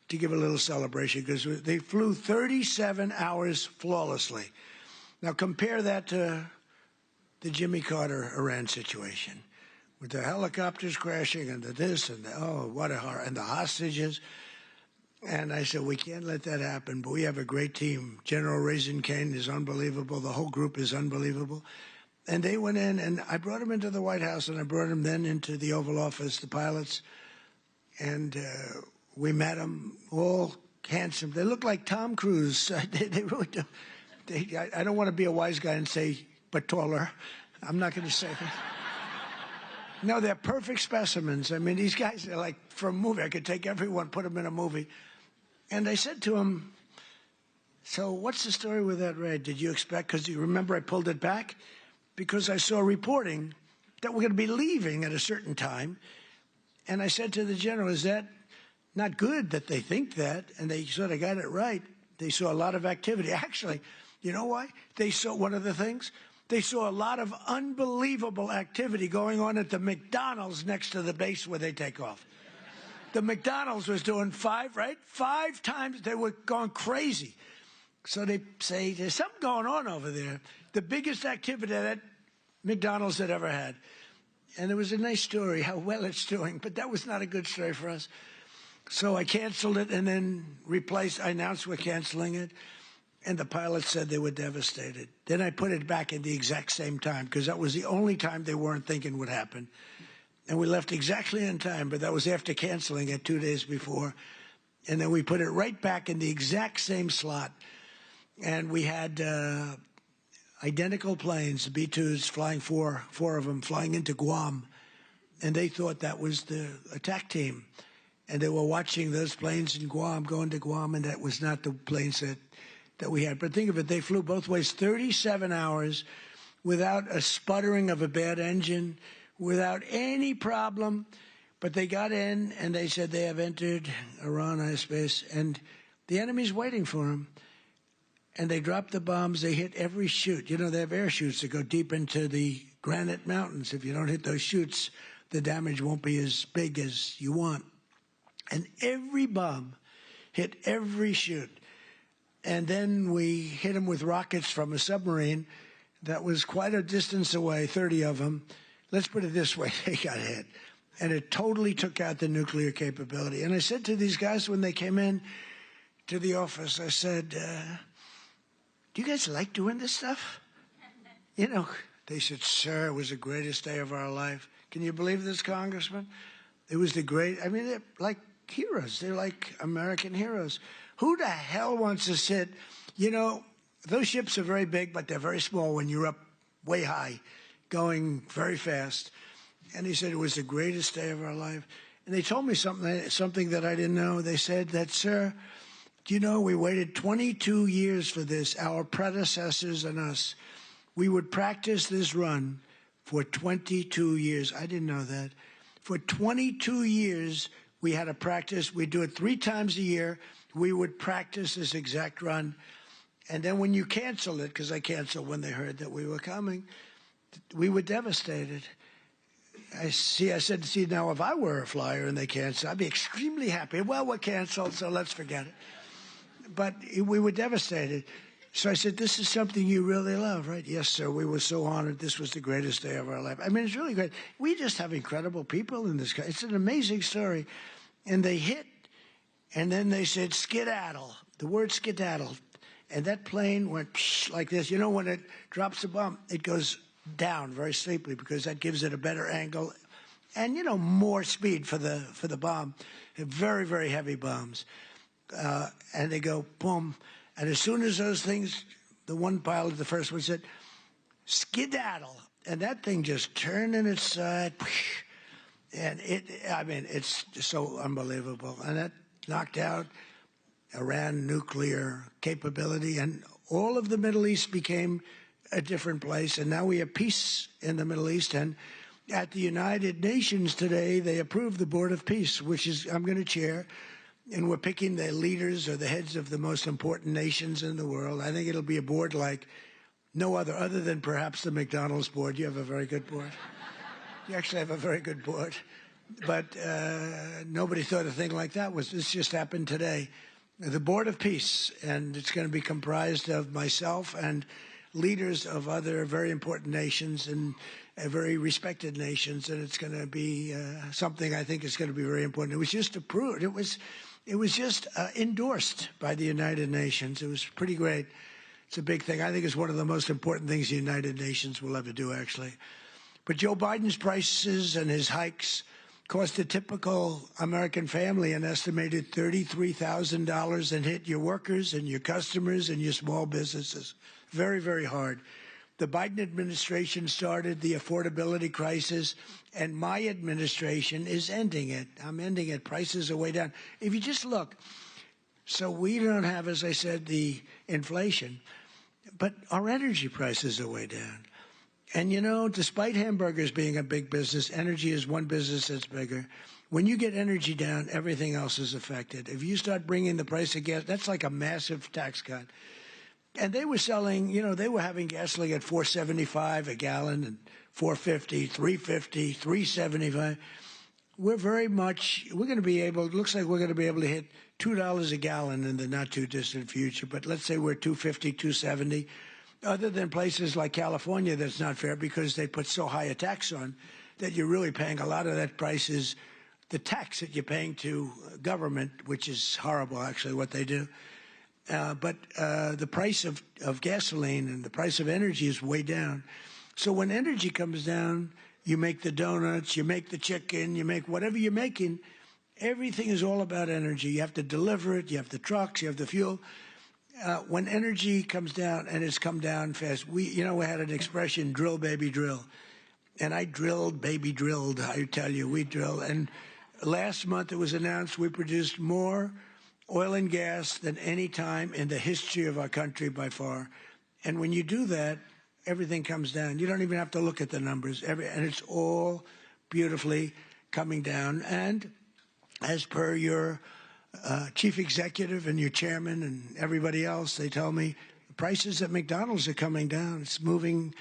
to give a little celebration because they flew 37 hours flawlessly. Now compare that to the Jimmy Carter Iran situation with the helicopters crashing and the this and the, oh, what a horror, and the hostages. And I said, we can't let that happen, but we have a great team. General Raisin Kane is unbelievable. The whole group is unbelievable. And they went in, and I brought them into the White House, and I brought them then into the Oval Office, the pilots. And we met them, all handsome. They look like Tom Cruise. They really do. I don't want to be a wise guy and say, but taller. I'm not going to say that. No, they're perfect specimens. I mean, these guys are like for a movie. I could take everyone, put them in a movie. And I said to him, so what's the story with that raid? Did you expect, because you remember I pulled it back? Because I saw reporting that we're going to be leaving at a certain time. And I said to the general, is that not good that they think that? And they sort of got it right. They saw a lot of activity. Actually, you know why? They saw one of the things. they saw a lot of unbelievable activity going on at the McDonald's next to the base where they take off. The McDonald's was doing 5 times. They were going crazy. So they say, there's something going on over there. The biggest activity that McDonald's had ever had. And it was a nice story, how well it's doing, but that was not a good story for us. So I canceled it and then I announced we're canceling it. And the pilots said they were devastated. Then I put it back at the exact same time because that was the only time they weren't thinking would happen. And we left exactly on time, but that was after canceling it 2 days before. And then we put it right back in the exact same slot. And we had identical planes, B-2s, flying four of them, flying into Guam. And they thought that was the attack team. And they were watching those planes in Guam, going to Guam, and that was not the planes that we had. But think of it, they flew both ways 37 hours without a sputtering of a bad engine, without any problem. But they got in, and they said they have entered Iran airspace, and the enemy's waiting for them. And they dropped the bombs. They hit every chute. You know, they have air chutes that go deep into the granite mountains. If you don't hit those chutes, the damage won't be as big as you want. And every bomb hit every chute. And then we hit them with rockets from a submarine that was quite a distance away, 30 of them. Let's put it this way, they got hit. And it totally took out the nuclear capability. And I said to these guys when they came in to the office, I said, do you guys like doing this stuff? You know, they said, sir, it was the greatest day of our life. Can you believe this, Congressman? It was the they're like heroes. They're like American heroes. Who the hell wants to sit? You know, those ships are very big, but they're very small when you're up way high, going very fast. And he said it was the greatest day of our life. And they told me something that I didn't know. They said that, sir, do you know, we waited 22 years for this, our predecessors and us. We would practice this run for 22 years. I didn't know that. For 22 years, we had to practice. We'd do it 3 times a year. We would practice this exact run. And then when you cancel it, because I canceled when they heard that we were coming, we were devastated. I said, see, now if I were a flyer and they canceled, I'd be extremely happy. Well, we're canceled, so let's forget it. But we were devastated. So I said, this is something you really love, right? Yes, sir. We were so honored. This was the greatest day of our life. I mean, it's really great. We just have incredible people in this country. It's an amazing story. And they hit, and then they said, skedaddle, the word skedaddle. And that plane went like this. You know, when it drops a bomb, it goes down very steeply because that gives it a better angle and, you know, more speed for the bomb. Very, very heavy bombs. And they go, boom. And as soon as those things, the one pilot, the first one said, skedaddle. And that thing just turned in its side. And it's so unbelievable. And that knocked out Iran nuclear capability. And all of the Middle East became a different place. And now we have peace in the Middle East. And at the United Nations today, they approved the Board of Peace, which is I'm going to chair. And we're picking the leaders or the heads of the most important nations in the world. I think it'll be a board like no other than perhaps the McDonald's board. You have a very good board. You actually have a very good board. But nobody thought a thing like that this just happened today. The Board of Peace, and it's going to be comprised of myself and leaders of other very important nations and very respected nations, and it's going to be something I think is going to be very important. It was just approved. It was just endorsed by the United Nations. It was pretty great. It's a big thing. I think it's one of the most important things the United Nations will ever do, actually. But Joe Biden's prices and his hikes cost a typical American family an estimated $33,000 and hit your workers and your customers and your small businesses. Very, very hard. The Biden administration started the affordability crisis, and my administration is ending it. I'm ending it. Prices are way down. If you just look, so we don't have, as I said, the inflation, but our energy prices are way down. And, you know, despite hamburgers being a big business, energy is one business that's bigger. When you get energy down, everything else is affected. If you start bringing the price of gas, that's like a massive tax cut. And they were selling, you know, they were having gasoline at $4.75 a gallon and $4.50, $3.50, $3.75. We're going to be able, it looks like we're going to be able to hit $2 a gallon in the not too distant future. But let's say we're $2.50, $2.70. Other than places like California, that's not fair because they put so high a tax on that you're really paying a lot of that price is the tax that you're paying to government, which is horrible, actually, what they do. But the price of gasoline and the price of energy is way down. So when energy comes down, you make the donuts, you make the chicken, you make whatever you're making. Everything is all about energy. You have to deliver it. You have the trucks. You have the fuel. When energy comes down, and it's come down fast, we had an expression, drill, baby, drill. And I drilled, baby, drilled. I tell you, we drilled. And last month it was announced we produced more oil and gas than any time in the history of our country by far. And when you do that, everything comes down. You don't even have to look at the numbers. And it's all beautifully coming down. And as per your chief executive and your chairman and everybody else, they tell me the prices at McDonald's are coming down. It's moving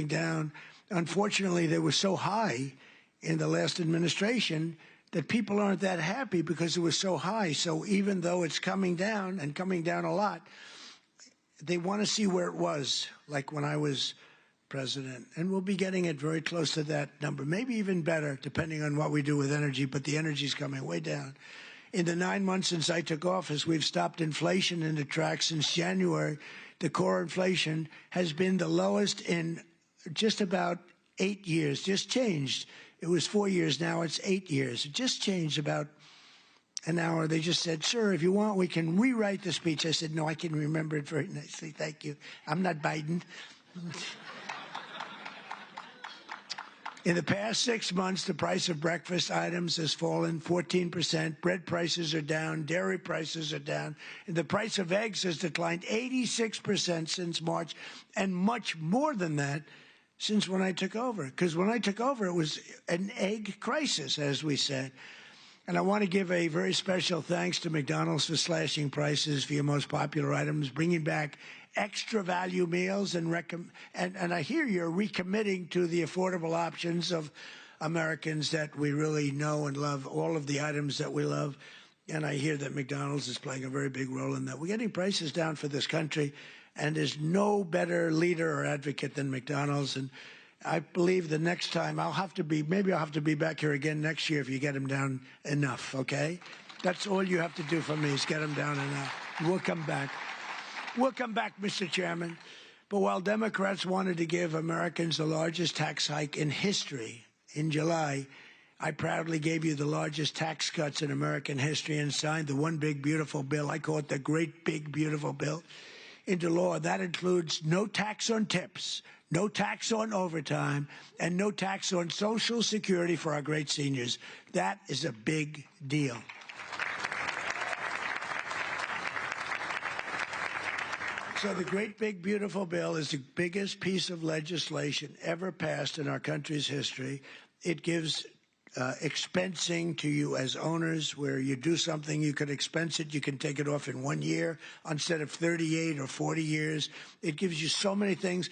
down. Unfortunately, they were so high in the last administration that people aren't that happy because it was so high. So even though it's coming down and coming down a lot, they want to see where it was, like when I was president. And we'll be getting it very close to that number, maybe even better, depending on what we do with energy. But the energy's coming way down. In the 9 months since I took office, we've stopped inflation in the tracks. Since January, the core inflation has been the lowest in just about 8 years, just changed. It was 4 years, now it's 8 years. It just changed about an hour. They just said, sir, if you want, we can rewrite the speech. I said, no, I can remember it very nicely. Thank you. I'm not Biden. In the past 6 months, the price of breakfast items has fallen 14%. Bread prices are down. Dairy prices are down. And the price of eggs has declined 86% since March, and much more than that since when I took over. Because when I took over, it was an egg crisis, as we said. And I want to give a very special thanks to McDonald's for slashing prices for your most popular items, bringing back extra value meals, and I hear you're recommitting to the affordable options of Americans that we really know and love, all of the items that we love. And I hear that McDonald's is playing a very big role in that. We're getting prices down for this country, and there's no better leader or advocate than McDonald's. And I believe the next time maybe I'll have to be back here again next year if you get them down enough, okay? That's all you have to do for me is get them down enough. We'll come back. We'll come back, Mr. Chairman. But while Democrats wanted to give Americans the largest tax hike in history in July, I proudly gave you the largest tax cuts in American history and signed the one big beautiful bill. I call it the great big beautiful bill into law. That includes no tax on tips, no tax on overtime, and no tax on Social Security for our great seniors. That is a big deal. So the great big beautiful bill is the biggest piece of legislation ever passed in our country's history. It gives expensing to you as owners, where you do something, you can expense it, you can take it off in 1 year instead of 38 or 40 years. It gives you so many things.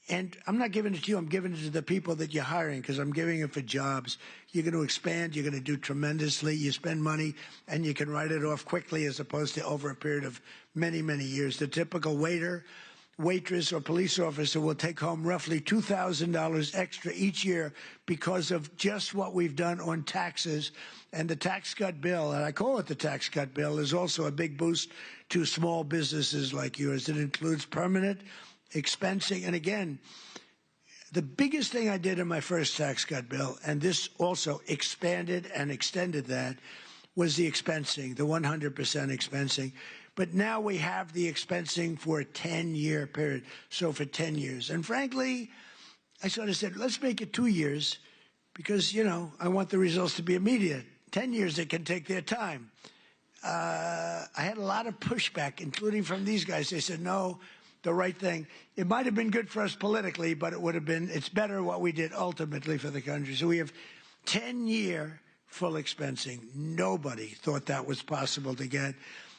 And I'm not giving it to you, I'm giving it to the people that you're hiring, because I'm giving it for jobs. You're going to expand, you're going to do tremendously, you spend money, and you can write it off quickly as opposed to over a period of many, many years. The typical waiter, waitress, or police officer will take home roughly $2,000 extra each year because of just what we've done on taxes. And the tax cut bill, and I call it the tax cut bill, is also a big boost to small businesses like yours. It includes permanent expensing. And again, the biggest thing I did in my first tax cut bill, and this also expanded and extended that, was the expensing, the 100% expensing. But now we have the expensing for a 10-year period, so for 10 years. And frankly, I sort of said, let's make it 2 years because, you know, I want the results to be immediate. 10 years, they can take their time. I had a lot of pushback, including from these guys. They said, no, the right thing. It might have been good for us politically, but it's better what we did ultimately for the country. So we have 10-year full expensing. Nobody thought that was possible to get.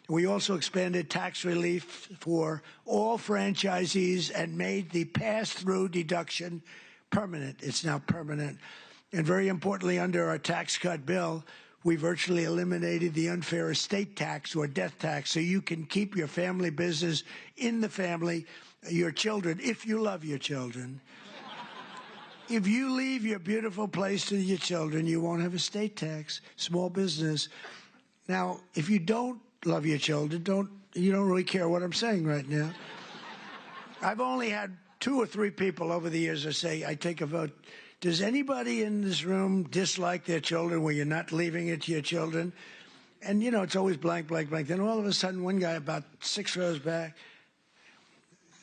We also expanded tax relief for all franchisees and made the pass-through deduction permanent. It's now permanent. And very importantly, under our tax cut bill, we virtually eliminated the unfair estate tax or death tax, so you can keep your family business in the family, your children, if you love your children. If you leave your beautiful place to your children, you won't have estate tax, small business. Now, if you don't love your children, you don't really care what I'm saying right now. I've only had 2 or 3 people over the years that say, I take a vote. Does anybody in this room dislike their children where you're not leaving it to your children? And, you know, it's always blank, blank, blank. Then all of a sudden, one guy about 6 rows back,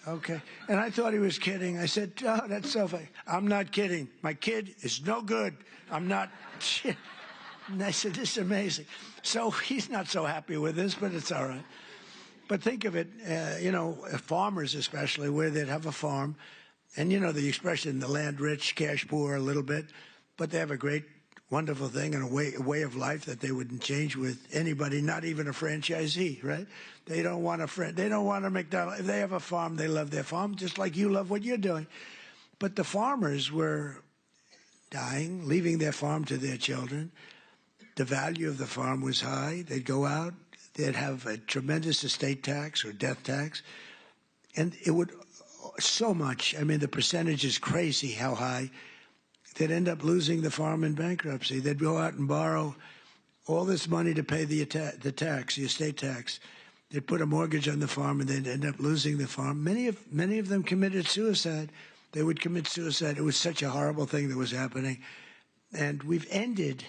okay. And I thought he was kidding. I said, oh, that's so funny. I'm not kidding. My kid is no good. I'm not. And I said, this is amazing. So he's not so happy with this, but it's all right. But think of it, you know, farmers especially, where they'd have a farm. And, you know, the expression, the land rich, cash poor a little bit. But they have a great, wonderful thing and a way of life that they wouldn't change with anybody, not even a franchisee, right? They don't want a McDonald's. If they have a farm, they love their farm, just like you love what you're doing. But the farmers were dying, leaving their farm to their children. The value of the farm was high. They'd go out. They'd have a tremendous estate tax or death tax. And it would so much. I mean, the percentage is crazy how high. They'd end up losing the farm in bankruptcy. They'd go out and borrow all this money to pay the tax, the estate tax. They'd put a mortgage on the farm, and they'd end up losing the farm. Many of them committed suicide. They would commit suicide. It was such a horrible thing that was happening. And we've ended,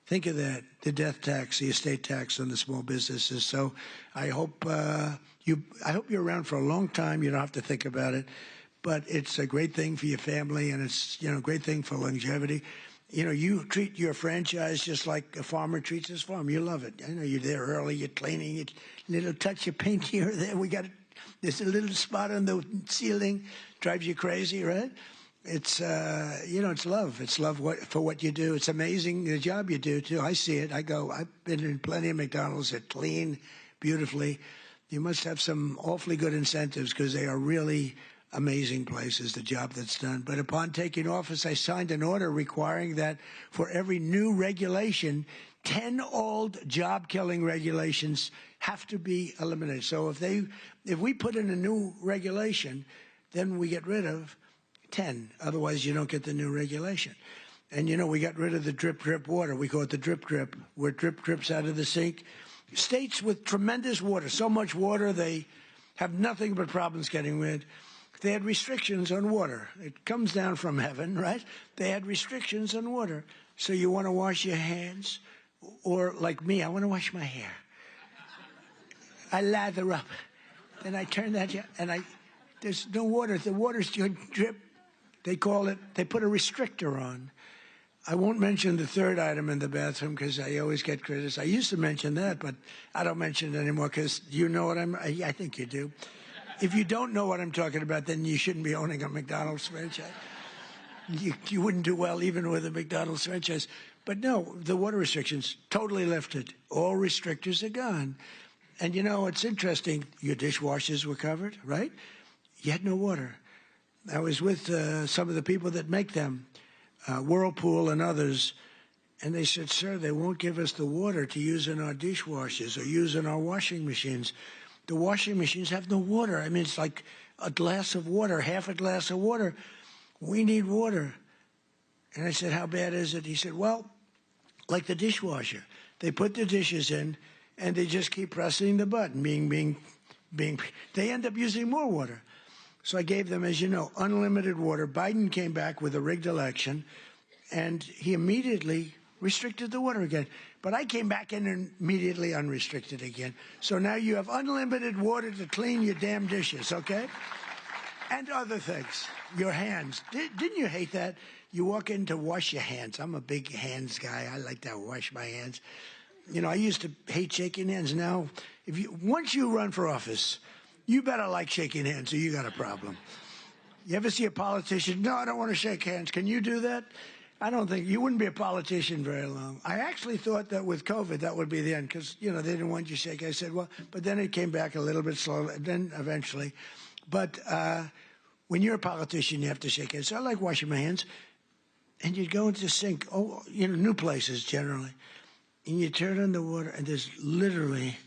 think of that, the death tax, the estate tax on the small businesses. So I hope you're around for a long time. You don't have to think about it. But it's a great thing for your family, and it's, you know, a great thing for longevity. You know, you treat your franchise just like a farmer treats his farm. You love it. I know you're there early, you're cleaning it, little touch of paint here or there. There's a little spot on the ceiling, drives you crazy, right? It's, you know, it's love. It's love for what you do. It's amazing the job you do, too. I see it. I've been in plenty of McDonald's that clean beautifully. You must have some awfully good incentives because they are really amazing places, the job that's done. But upon taking office, I signed an order requiring that for every new regulation, 10 old job-killing regulations have to be eliminated. So if we put in a new regulation, then we get rid of 10. Otherwise, you don't get the new regulation. And, you know, we got rid of the drip, drip water. We call it the drip, drip, where drip drips out of the sink. States with tremendous water, so much water, they have nothing but problems getting rid. They had restrictions on water. It comes down from heaven, right? They had restrictions on water. So you want to wash your hands, or like me, I want to wash my hair. I lather up, and I turn that, and there's no water. The water's drip. They call it, they put a restrictor on. I won't mention the third item in the bathroom because I always get criticized. I used to mention that, but I don't mention it anymore because you know what I think you do. If you don't know what I'm talking about, then you shouldn't be owning a McDonald's franchise. You wouldn't do well even with a McDonald's franchise. But no, the water restrictions totally lifted. All restrictors are gone. And, you know, it's interesting. Your dishwashers were covered, right? You had no water. I was with some of the people that make them, Whirlpool and others, and they said, sir, they won't give us the water to use in our dishwashers or use in our washing machines. The washing machines have no water. I mean, it's like a glass of water, half a glass of water. We need water. And I said, how bad is it? He said, well, like the dishwasher. They put the dishes in, and they just keep pressing the button, they end up using more water. So I gave them, as you know, unlimited water. Biden came back with a rigged election, and he immediately restricted the water again. But I came back in and immediately unrestricted again. So now you have unlimited water to clean your damn dishes, okay? And other things. Your hands. Didn't you hate that? You walk in to wash your hands. I'm a big hands guy. I like to wash my hands. You know, I used to hate shaking hands. Now, once you run for office, you better like shaking hands or you got a problem. You ever see a politician? No, I don't want to shake hands. Can you do that? I don't think you wouldn't be a politician very long. I actually thought that with COVID, that would be the end because, you know, they didn't want you to shake. I said, well, but then it came back a little bit slowly, then eventually. But when you're a politician, you have to shake hands. So I like washing my hands. And you'd go into the sink, new places generally. And you turn on the water, and there's literally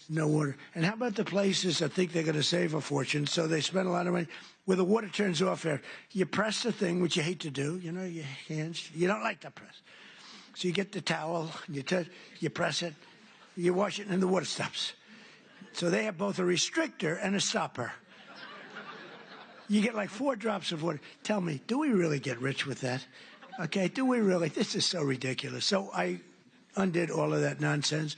no water. And how about the places that think they're going to save a fortune, so they spend a lot of money, where the water turns off there. You press the thing, which you hate to do, you know, your hands. You don't like to press. So you get the towel, you press it, you wash it, and the water stops. So they have both a restrictor and a stopper. You get like 4 drops of water. Tell me, do we really get rich with that? Okay, do we really? This is so ridiculous. So I undid all of that nonsense.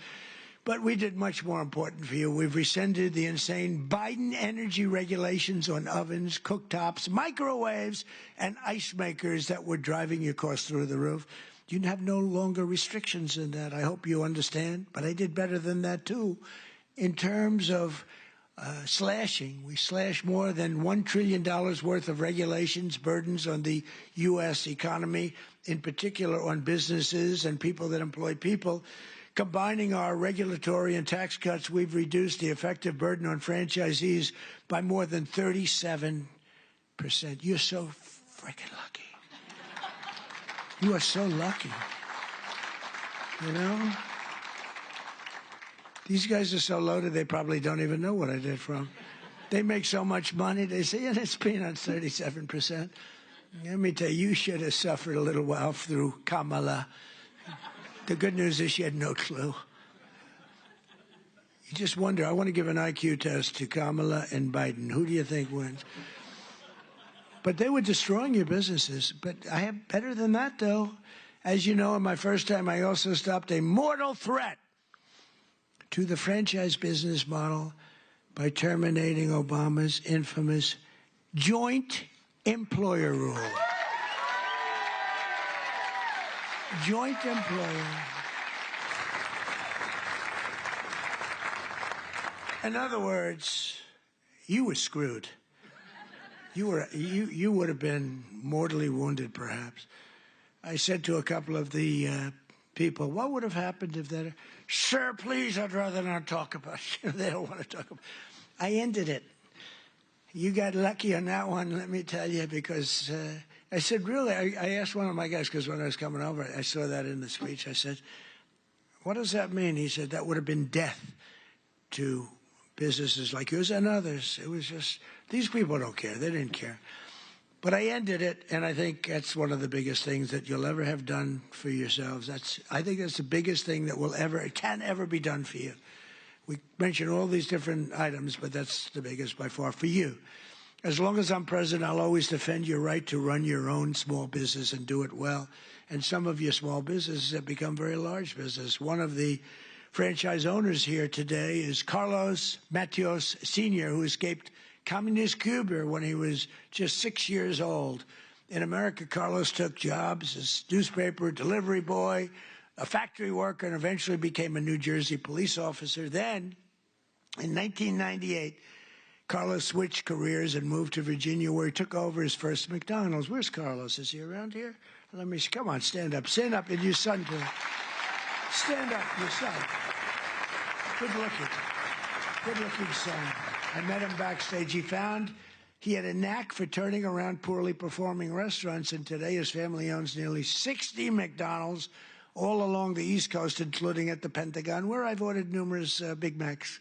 But we did much more important for you. We've rescinded the insane Biden energy regulations on ovens, cooktops, microwaves, and ice makers that were driving your costs through the roof. You have no longer restrictions in that. I hope you understand. But I did better than that, too. In terms of slashing, we slashed more than $1 trillion worth of regulations, burdens on the U.S. economy, in particular on businesses and people that employ people. Combining our regulatory and tax cuts, we've reduced the effective burden on franchisees by more than 37%. You're so freaking lucky. You are so lucky. You know? These guys are so loaded, they probably don't even know what I did for them. They make so much money, they say, yeah, it's peanuts, 37%. Let me tell you, you should have suffered a little while through Kamala. The good news is she had no clue. You just wonder, I want to give an IQ test to Kamala and Biden. Who do you think wins? But they were destroying your businesses. But I have better than that, though. As you know, in my first time, I also stopped a mortal threat to the franchise business model by terminating Obama's infamous joint employer rule. Joint employer. In other words, you were screwed. You would have been mortally wounded, perhaps. I said to a couple of the people, what would have happened if that? Sir, please, I'd rather not talk about it. They don't want to talk about it. I ended it. You got lucky on that one, let me tell you, because I said, really, I asked one of my guys, because when I was coming over, I saw that in the speech. I said, what does that mean? He said, that would have been death to businesses like yours and others. It was just, these people don't care. They didn't care. But I ended it, and I think that's one of the biggest things that you'll ever have done for yourselves. I think that's the biggest thing that can ever be done for you. We mentioned all these different items, but that's the biggest by far for you. As long as I'm president, I'll always defend your right to run your own small business and do it well. And some of your small businesses have become very large business. One of the franchise owners here today is Carlos Matios Sr., who escaped communist Cuba when he was just 6 years old. In America, Carlos took jobs as newspaper delivery boy, a factory worker, and eventually became a New Jersey police officer. Then, in 1998, Carlos switched careers and moved to Virginia, where he took over his first McDonald's. Where's Carlos? Is he around here? Let me see. Come on, stand up. Stand up, and your son too. Stand up, your son. Good looking son. I met him backstage. He had a knack for turning around poorly performing restaurants, and today his family owns nearly 60 McDonald's all along the East Coast, including at the Pentagon, where I've ordered numerous Big Macs.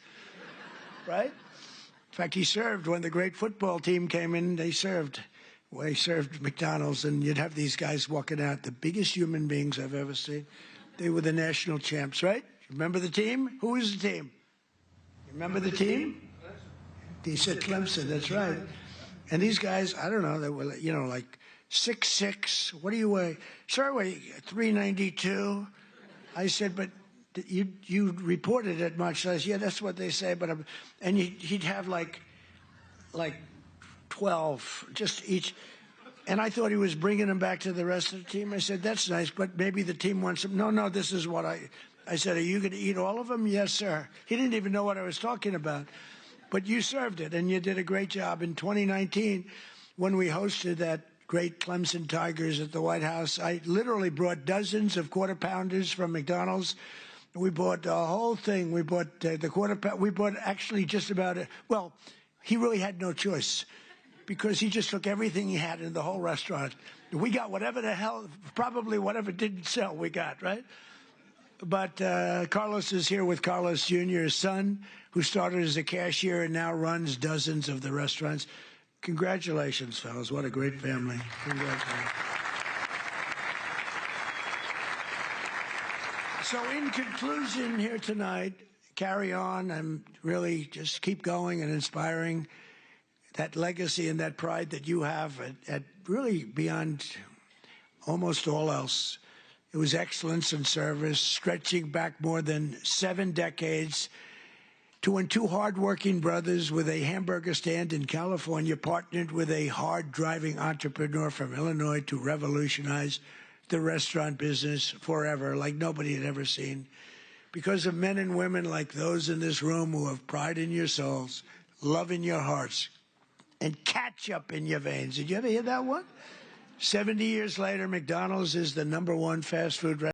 Right? In fact, he served when the great football team came in. They served McDonald's, and you'd have these guys walking out, the biggest human beings I've ever seen. They were the national champs, right? Remember the team? Who was the team? Remember the team? He said Clemson, that's right. And these guys, I don't know, they were, like 6'6". What do you weigh? Sir, I weigh 392. I said, but you reported it much. I said, yeah, that's what they say. But and he'd have like 12, just each. And I thought he was bringing them back to the rest of the team. I said, that's nice, but maybe the team wants them. No, this is what I said, are you going to eat all of them? Yes, sir. He didn't even know what I was talking about. But you served it, and you did a great job. In 2019, when we hosted that great Clemson Tigers at the White House. I literally brought dozens of Quarter Pounders from McDonald's. We bought the whole thing. We bought the Quarter Pounder. We bought actually just about it. Well, he really had no choice because he just took everything he had in the whole restaurant. We got whatever the hell, probably whatever didn't sell, we got, right? But Carlos is here with Carlos Jr.'s son, who started as a cashier and now runs dozens of the restaurants. Congratulations, fellas. What a great family. Congratulations. So in conclusion here tonight, carry on and really just keep going and inspiring that legacy and that pride that you have at really beyond almost all else. It was excellence and service, stretching back more than 7 decades to when 2 hardworking brothers with a hamburger stand in California partnered with a hard-driving entrepreneur from Illinois to revolutionize the restaurant business forever, like nobody had ever seen. Because of men and women like those in this room who have pride in your souls, love in your hearts, and ketchup in your veins. Did you ever hear that one? 70 years later, McDonald's is the #1 fast food restaurant.